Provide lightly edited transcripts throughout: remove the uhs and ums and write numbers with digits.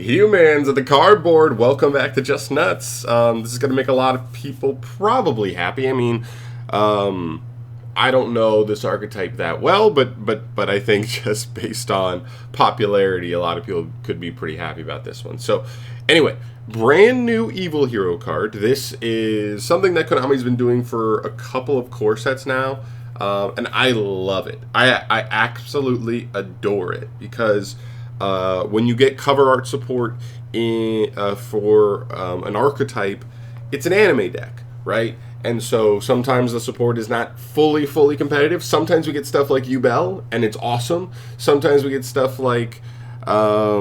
Humans at the cardboard, welcome back to Just Nuts. This is going to make a lot of people probably happy. I mean, I don't know this archetype that well, but I think just based on popularity, a lot of people could be pretty happy about this one. So, anyway, brand new Evil Hero card. This is something that Konami's been doing for a couple of core sets now, and I love it. I absolutely adore it because when you get cover art support for an archetype, it's an anime deck, right? And so sometimes the support is not fully competitive. Sometimes we get stuff like Yubel, and it's awesome. Sometimes we get stuff like, I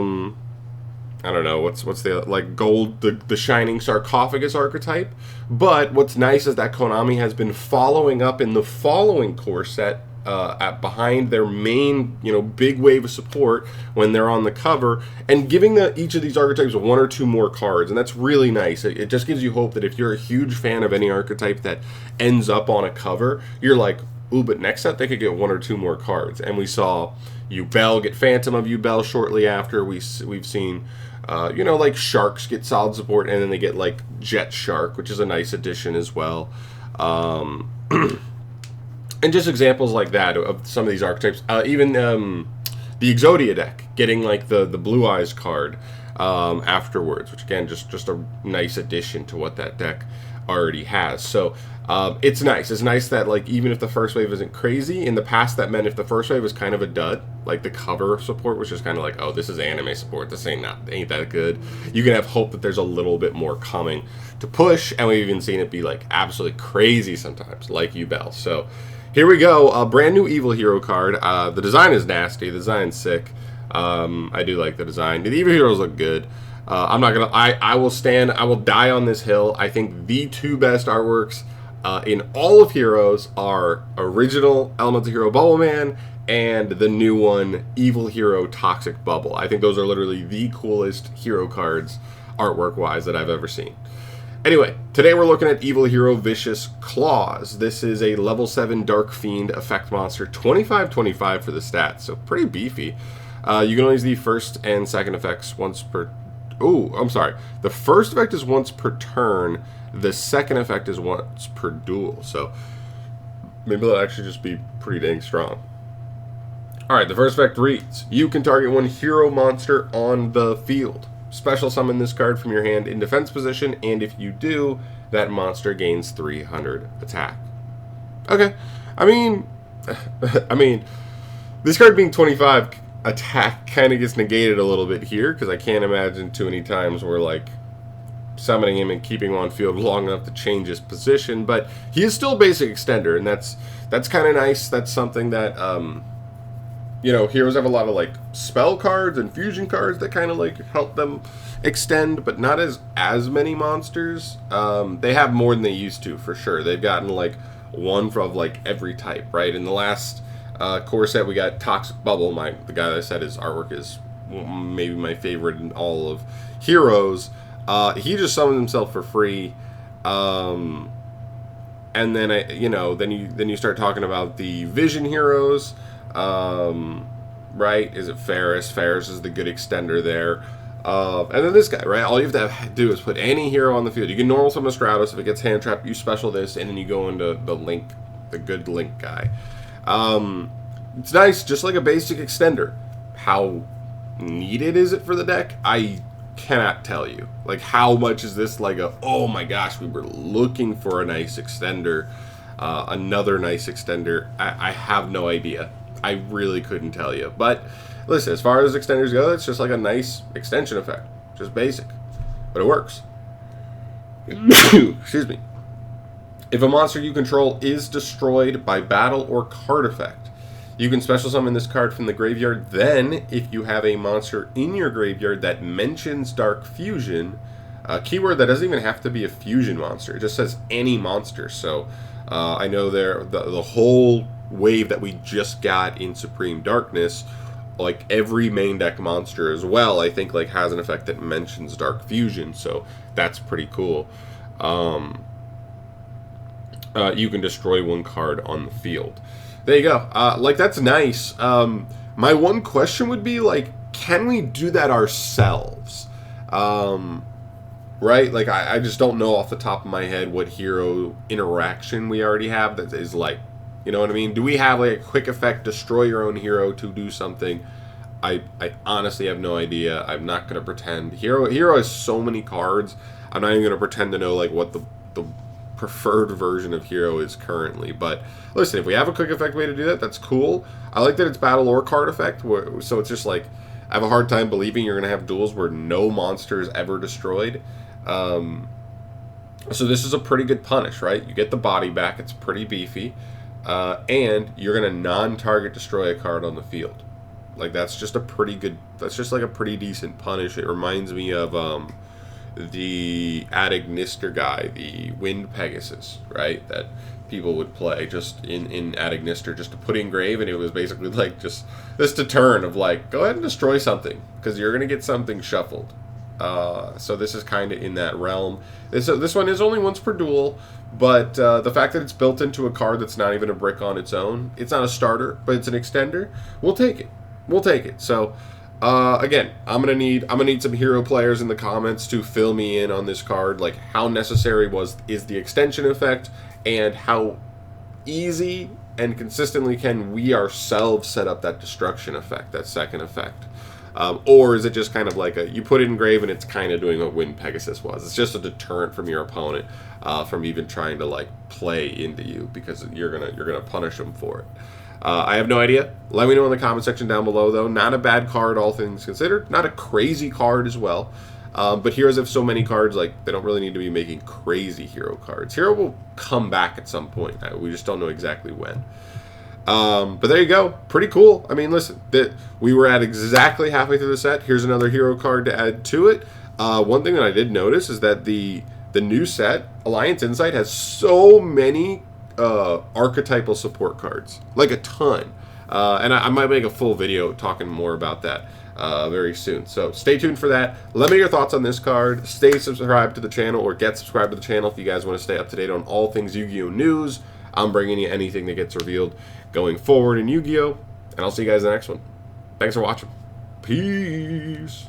don't know, what's the, like gold, the Shining Sarcophagus archetype. But what's nice is that Konami has been following up in the following core set, behind their main, big wave of support when they're on the cover, and giving each of these archetypes one or two more cards, and that's really nice. It just gives you hope that if you're a huge fan of any archetype that ends up on a cover, you're like, ooh, but next set they could get one or two more cards. And we saw Yubel get Phantom of Yubel shortly after. We've seen like Sharks get solid support, and then they get like Jet Shark, which is a nice addition as well. And just examples like that of some of these archetypes. Even the Exodia deck getting like the Blue Eyes card afterwards, which again just a nice addition to what that deck already has. So it's nice. It's nice that like even if the first wave isn't crazy, in the past that meant if the first wave was kind of a dud, like the cover support was just kind of like, oh, this is anime support, this ain't that good. You can have hope that there's a little bit more coming to push, and we've even seen it be like absolutely crazy sometimes, like Yubel. So here we go, a brand new Evil Hero card. The design is nasty. The design's sick. I do like the design. The Evil Heroes look good. I'm not gonna. I will die on this hill. I think the two best artworks in all of Heroes are original Elemental Hero Bubble Man and the new one, Evil Hero Toxic Bubble. I think those are literally the coolest hero cards artwork-wise that I've ever seen. Anyway, today we're looking at Evil Hero Vicious Claws. This is a level 7 Dark Fiend effect monster, 25/25 for the stats, so pretty beefy. You can only use the first and second effects once per... Oh, I'm sorry. The first effect is once per turn. The second effect is once per duel, so maybe that'll actually just be pretty dang strong. Alright, the first effect reads, you can target one hero monster on the field. Special summon this card from your hand in defense position, and if you do, that monster gains 300 attack. Okay, I mean, this card being 25 attack kind of gets negated a little bit here, because I can't imagine too many times where, like, summoning him and keeping him on field long enough to change his position, but he is still a basic extender, and that's kind of nice. That's something that, heroes have a lot of like spell cards and fusion cards that kind of like help them extend, but not as many monsters. They have more than they used to, for sure. They've gotten like one from like every type, right? In the last core set, we got Toxic Bubble. The guy that I said his artwork is maybe my favorite in all of Heroes. He just summoned himself for free. And then then you start talking about the Vision Heroes. Right? Is it Ferris? Ferris is the good extender there. And then this guy, right? All you have to do is put any hero on the field. You can normal summon Stratos. If it gets hand trapped, you special this, and then you go into the Link, the good Link guy. It's nice, just like a basic extender. How needed is it for the deck? I cannot tell you. Like, how much is this like oh my gosh, we were looking for a nice extender, another nice extender. I have no idea. I really couldn't tell you. But listen, as far as extenders go, it's just like a nice extension effect. Just basic. But it works. Excuse me. If a monster you control is destroyed by battle or card effect, you can special summon this card from the graveyard. Then, if you have a monster in your graveyard that mentions Dark Fusion, a keyword that doesn't even have to be a fusion monster. It just says any monster. So I know the whole wave that we just got in Supreme Darkness, like every main deck monster as well, I think like has an effect that mentions Dark Fusion, so that's pretty cool. You can destroy one card on the field. There you go. Like, that's nice. My one question would be, like, can we do that ourselves? Right? Like, I just don't know off the top of my head what hero interaction we already have that is like, you know what I mean? Do we have like a quick effect, destroy your own hero to do something? I honestly have no idea. I'm not going to pretend. Hero has so many cards. I'm not even going to pretend to know like what the preferred version of hero is currently. But listen, if we have a quick effect way to do that, that's cool. I like that it's battle or card effect, so it's just like I have a hard time believing you're going to have duels where no monster is ever destroyed. So this is a pretty good punish, right? You get the body back. It's pretty beefy. And you're going to non-target destroy a card on the field. Like, that's just a pretty good... That's just, like, a pretty decent punish. It reminds me of the Adagnister guy, the Wind Pegasus, right? That people would play just in Adagnister just to put in grave, and it was basically, like, just this deterrent of, like, go ahead and destroy something, because you're going to get something shuffled. So this is kind of in that realm. This one is only once per duel, but the fact that it's built into a card that's not even a brick on its own, it's not a starter, but it's an extender, we'll take it. We'll take it. So, again, I'm gonna need some hero players in the comments to fill me in on this card, like how necessary is the extension effect, and how easy and consistently can we ourselves set up that destruction effect, that second effect. Or is it just kind of like you put it in grave and it's kind of doing what Wind Pegasus was? It's just a deterrent from your opponent from even trying to like play into you, because you're gonna punish them for it. I have no idea. Let me know in the comment section down below, though. Not a bad card, all things considered. Not a crazy card as well. But heroes have so many cards, like, they don't really need to be making crazy hero cards. Hero will come back at some point. We just don't know exactly when. But there you go. Pretty cool. I mean, listen, we were at exactly halfway through the set. Here's another hero card to add to it. One thing that I did notice is that the new set, Alliance Insight, has so many archetypal support cards, like a ton, and I might make a full video talking more about that very soon, so stay tuned for that. Let me know your thoughts on this card. Stay subscribed to the channel, or get subscribed to the channel if you guys want to stay up to date on all things Yu-Gi-Oh news. I'm bringing you anything that gets revealed going forward in Yu-Gi-Oh, and I'll see you guys in the next one. Thanks for watching. Peace.